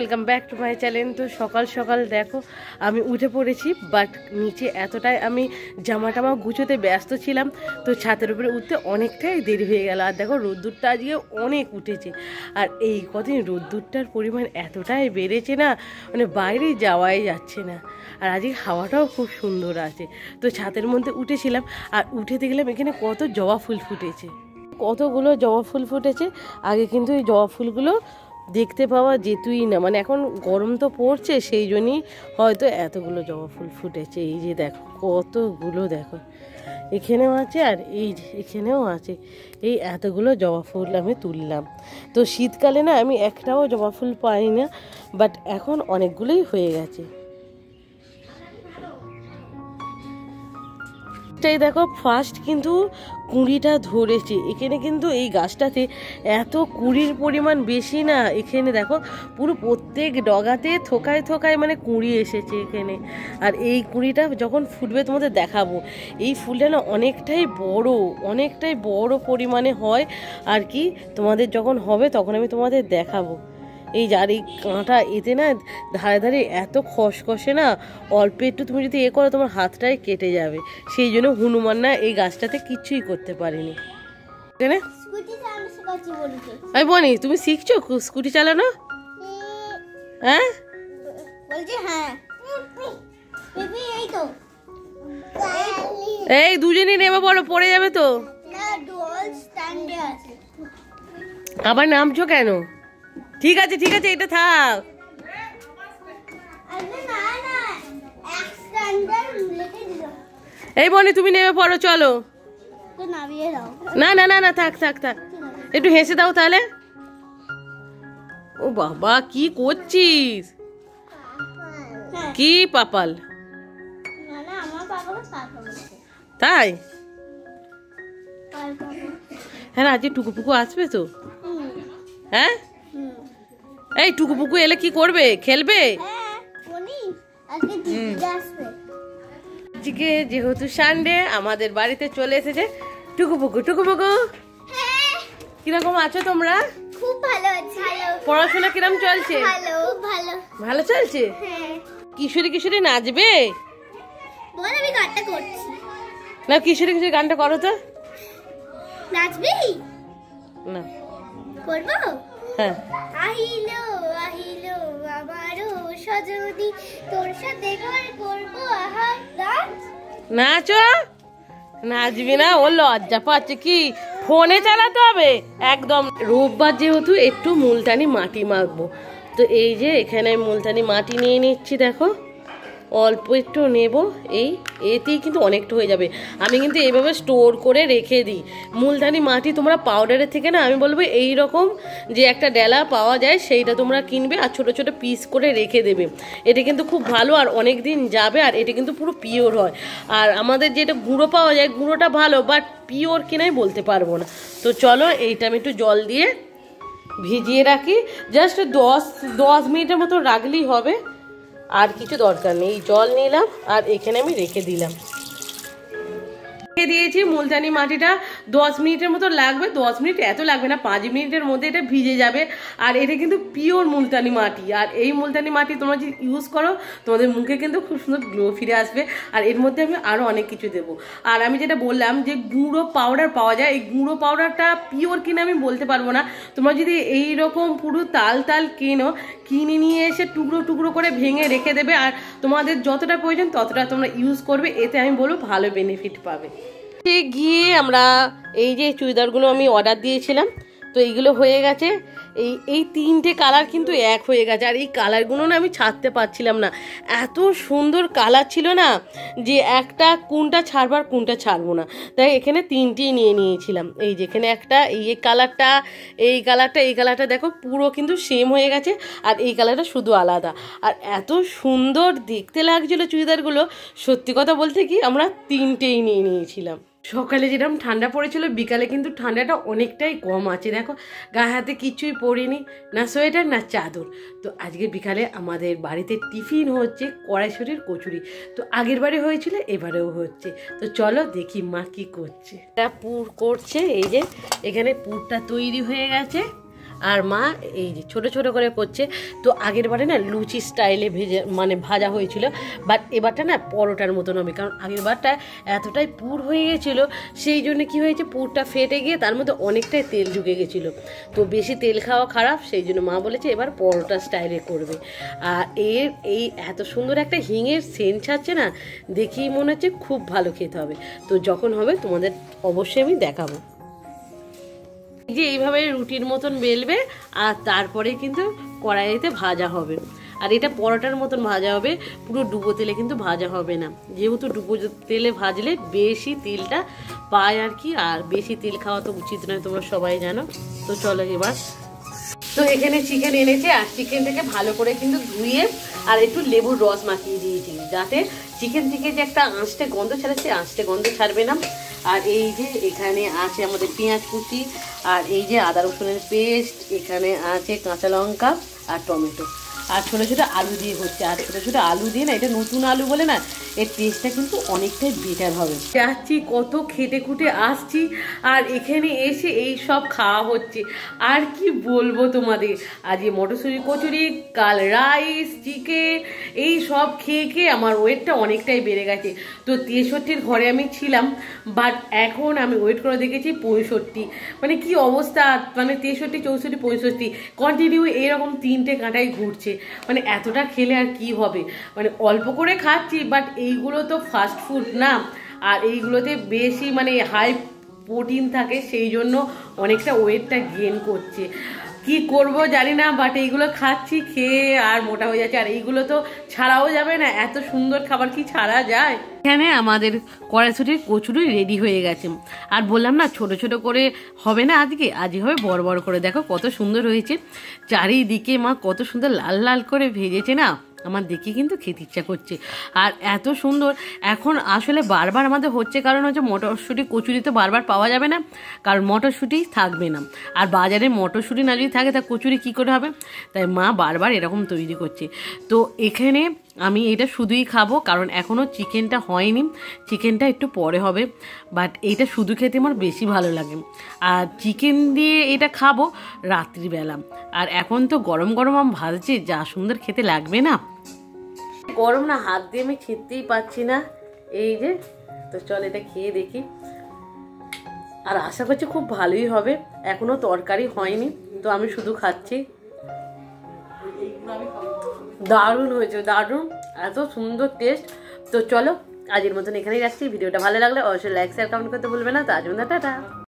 Welcome back to my channel. তো সকাল সকাল দেখো আমি উঠে পড়েছি, বাট নিচে এতটাই আমি জামা টামা গুছোতে ব্যস্ত ছিলাম, তো ছাদের উপরে উঠতে অনেকটাই দেরি হয়ে গেল। আর দেখো রোদ্দুরটা আজকে অনেক উঠেছে, আর এই কদিন রোদ্দুরটার পরিমাণ এতটাই বেড়েছে না, মানে বাইরে যাওয়াই যাচ্ছে না। আর আজকে হাওয়াটাও খুব সুন্দর আছে, তো ছাদের মধ্যে উঠেছিলাম আর উঠে দেখলাম এখানে কত জবা ফুল ফুটেছে, কতগুলো জবা ফুল ফুটেছে। আগে কিন্তু এই জবা ফুলগুলো দেখতে পাওয়া যেতই না, মানে এখন গরম তো পড়ছে সেই জন্যই হয়তো এতগুলো জবা ফুল ফুটেছে। এই যে দেখো কতগুলো, দেখো এখানেও আছে আর এই এখানেও আছে, এই এতগুলো জবা ফুল আমি তুললাম। তো শীতকালে না আমি একটাও জবা ফুল পাই না, বাট এখন অনেকগুলোই হয়ে গেছে। দেখো ফার্স্ট কিন্তু কুঁড়িটা ধরেছে এখানে, কিন্তু এই গাছটাতে এত কুঁড়ির পরিমাণ বেশি না। এখানে দেখো পুরো প্রত্যেক ডগাতে থোকায় থোকায় মানে কুঁড়ি এসেছে এখানে। আর এই কুঁড়িটা যখন ফুটবে তোমাদের দেখাবো। এই ফুলটা না অনেকটাই বড় পরিমাণে হয় আর কি। তোমাদের যখন হবে তখন আমি তোমাদের দেখাবো। এই যার এই কাঁটা এতে না ধারে ধারে এত খসখসে না, অল্প একটু তুমি যদি করো তোমার হাতটাই কেটে যাবে। সেই জন্য হনুমান না এই গাছটাতে কিচ্ছুই করতে পারেনি। আমি বলি তুমি শিখছো স্কুটি চালানো? হ্যাঁ এই দুজনই নেবে বলো, পড়ে যাবে তো। আবার নামছো কেন? ঠিক আছে এটা থাক। এই বনি তুমি নেমে পড়ো, চলো। না না না না থাক একটু হেসে দাও তাহলে। ও বাবা কি করছিস? কি পাপাল? তাই? হ্যাঁ আজকে টুকুপুকু আসবে তো? হ্যাঁ এই টুকুপুকু এলে কি করবে? খেলবে? আজকে যেহেতু সানডে আমাদের বাড়িতে চলে এসেছে টুকুপুকু। কিরকম আছো তোমরা? খুব ভালো আছি। পড়াশোনা কিরকম চলছে? ভালো চলছে। কিশোরী নাচবে? বল আমি গানটা করছি না, কিশোরী গানটা করো তো। নাচবি? না করবো। হ্যাঁ আহিলো আমারও সজনী, তোর সাথে ঘর করবো। আহা নাচো। নাচবি না? ও লজ্জা পাচ্ছে কি? ফোনে চালাতে হবে একদম। রোববার যেহেতু একটু মুলতানি মাটি মাখবো, তো এই যে এখানে মুলতানি মাটি নিয়ে নিচ্ছি। দেখো অল্প একটু নেব, এতেই কিন্তু অনেকটা হয়ে যাবে। আমি কিন্তু এইভাবে স্টোর করে রেখে দিই মুলতানি মাটি। তোমরা পাউডারের থেকে না আমি বলবো এই রকম যে একটা ডেলা পাওয়া যায় সেইটা তোমরা কিনবে আর ছোট ছোট পিস করে রেখে দেবে। এটা কিন্তু খুব ভালো আর অনেক দিন যাবে, আর এটা কিন্তু পুরো পিওর হয়। আর আমাদের যেটা গুঁড়ো পাওয়া যায় গুঁড়োটা ভালো, বাট পিওর কিনাই বলতে পারবো না। তো চলো এইটা আমি একটু জল দিয়ে ভিজিয়ে রাখি, জাস্ট 10 মিনিটের মতো রাখলেই হবে, আর কিছু দরকার নেই। জল নিলাম আর এখানে আমি রেখে দিলাম। দিয়েছি মুলতানি মাটিটা 10 মিনিটের মতো লাগবে। 10 মিনিট এত লাগবে না, 5 মিনিটের মধ্যে এটা ভিজে যাবে। আর এটা কিন্তু পিওর মুলতানি মাটি, আর এই মুলতানি মাটি তোমরা যদি ইউজ করো তোমাদের মুখে কিন্তু খুব সুন্দর গ্লো ফিরে আসবে। আর এর মধ্যে আমি আরও অনেক কিছু দেবো। আর আমি যেটা বললাম যে গুঁড়ো পাউডার পাওয়া যায়, এই গুঁড়ো পাউডারটা পিওর কিনা আমি বলতে পারবো না। তোমরা যদি এইরকম পুরো তাল কিনে নিয়ে এসে টুকরো করে ভেঙে রেখে দেবে, আর তোমাদের যতটা প্রয়োজন ততটা তোমরা ইউজ করবে, এতে আমি বলবো ভালো বেনিফিট পাবে। গিয়ে আমরা এই যে চুড়িদারগুলো আমি অর্ডার দিয়েছিলাম, তো এইগুলো হয়ে গেছে। এই 3টে কালার কিন্তু এক হয়ে গেছে, আর এই কালারগুলো না আমি ছাড়তে পারছিলাম না। এত সুন্দর কালার ছিল না যে একটা কোনটা ছাড়বো আর কোনটা ছাড়বো না, তাই এখানে 3টেই নিয়ে নিয়েছিলাম। এই যেখানে একটা এই কালারটা দেখো পুরো কিন্তু সেম হয়ে গেছে, আর এই কালারটা শুধু আলাদা। আর এত সুন্দর দেখতে লাগছিল চুড়িদারগুলো, সত্যি কথা বলতে কি আমরা 3টেই নিয়ে নিয়েছিলাম। সকালে যেরকম ঠান্ডা পড়েছিল, বিকালে কিন্তু ঠান্ডাটা অনেকটাই কম আছে। দেখো গায়ে হাতে কিছুই পরিনি, না সোয়েটার না চাদর। তো আজকে বিকালে আমাদের বাড়িতে টিফিন হচ্ছে কড়াইশুঁটির কচুরি। তো আগের বারে হয়েছিল, এবারেও হচ্ছে। তো চলো দেখি মা কি করছে। পুর করছে, এই যে এখানে পুরটা তৈরি হয়ে গেছে। আর মা এই যে ছোট ছোট করে করছে। তো আগের বারে না লুচি স্টাইলে ভাজা হয়েছিল, বাট এবারটা না পরোটার মতন হবে, কারণ আগের বারটা এতটাই পুর হয়ে গেছিলো, সেই জন্য কি হয়েছে পুরটা ফেটে গিয়ে তার মধ্যে অনেকটাই তেল ঢুকে গেছিলো। তো বেশি তেল খাওয়া খারাপ, সেই জন্য মা বলেছে এবার পরোটা স্টাইলে করবে। আর এই এত সুন্দর একটা হিঙের সেন্ট ছাড়ছে না, দেখেই মনে হচ্ছে খুব ভালো খেতে হবে। তো যখন হবে তোমাদের অবশ্যই আমি দেখাবো। এই যে এইভাবে রুটির মতন বেলবে, আর তারপরে কিন্তু কড়াইতে ভাজা হবে। আর এটা পরোটার মতন ভাজা হবে, পুরো ডুবো তেলে কিন্তু ভাজা হবে না, যেহেতু ডুবো তেলে ভাজলে বেশি তেলটা পায় আর কি, আর বেশি তেল খাওয়া তো উচিত নয়, তোমরা সবাই জানো। তো চলো এবার, তো এখানে চিকেন এনেছে, আর চিকেনটাকে ভালো করে কিন্তু ধুয়ে আর একটু লেবুর রস মাখিয়ে দিয়েছি, যাতে চিকেন থেকে যে একটা আঁশটে গন্ধ ছাড়ে, সে আঁশটে গন্ধ ছাড়বে না। আর এই যে এখানে আছে আমাদের পেঁয়াজ কুচি, আর এই যে আদা রসুনের পেস্ট, এখানে আছে কাঁচা লঙ্কা আর টমেটো, আর ছোটো ছোটো আলু দিয়ে হচ্ছে। আর ছোটো ছোটো আলু দিয়ে না, এটা নতুন আলু বলে না, এর টেস্টটা কিন্তু অনেকটাই বেটার হবে। যাচ্ছি কত খেটে খুঁটে আসছি, আর এখানে এসে এই সব খাওয়া হচ্ছে। আর কি বলবো তোমাদের, আজ মটরশুঁটি কচুরি, কাল রাইস, চিকেন, এই সব খেয়ে খেয়ে আমার ওয়েটটা অনেকটাই বেড়ে গেছে। তো 63-র ঘরে আমি ছিলাম, বাট এখন আমি ওয়েট করে দেখেছি 65। মানে কি অবস্থা, মানে 63, 64, 65 কন্টিনিউ এরকম 3টে কাঁটাই ঘুরছে। মানে এতটা খেলে আর কি হবে, মানে অল্প করে খাচ্ছি, বাট এইগুলো তো ফাস্ট ফুড না, আর এইগুলোতে বেশি মানে হাই প্রোটিন থাকে, সেই জন্য অনেকটা ওয়েটটা গেইন করছে। কি করব জানি না, বাট এইগুলো খাচ্ছি, খেয়ে আর মোটা হয়ে যাচ্ছে। আর এইগুলো তো ছাড়াও যাবে না, এত সুন্দর খাবার কি ছাড়া যায়। এখানে আমাদের কড়াইশুঁটির কচুরি রেডি হয়ে গেছে, আর বললাম না ছোট ছোট করে হবে না, আজকে হবে বড় বড় করে। দেখো কত সুন্দর হয়েছে, চারিদিকে মা কত সুন্দর লাল লাল করে ভেজেছে না, আমার দেখে কিন্তু খেতে ইচ্ছা করছে। আর এত সুন্দর, এখন আসলে বারবার আমাদের হচ্ছে কারণ হচ্ছে মটরশুঁটি কচুরি তো বারবার পাওয়া যাবে না, কারণ মটরশুঁটি থাকবে না, আর বাজারে মটরশুঁটি না যদি থাকে তা কচুরি কী করে হবে, তাই মা বারবার এরকম তৈরি করছে। তো এখানে আমি এটা শুধুই খাবো, কারণ এখনও চিকেনটা হয়নি, চিকেনটা একটু পরে হবে, বাট এইটা শুধু খেতে আমার বেশি ভালো লাগে। আর চিকেন দিয়ে এটা খাবো রাত্রিবেলা, আর এখন তো গরম গরম আম ভাজছে, যা সুন্দর খেতে লাগবে না। গরম না, হাত দিয়ে আমি খেতেই পাচ্ছি না, এই যে। তো চল এটা খেয়ে দেখি, আর আশা করছি খুব ভালোই হবে। এখনো তরকারি হয়নি, তো আমি শুধু খাচ্ছি। দারুণ হয়েছে, দারুণ, এত সুন্দর টেস্ট। তো চলো আজকের মতন এখানেই রাখছি। ভিডিওটা ভালো লাগলে অবশ্যই লাইক শেয়ার কমেন্ট করতে ভুলবে না। তো আজ টাটা।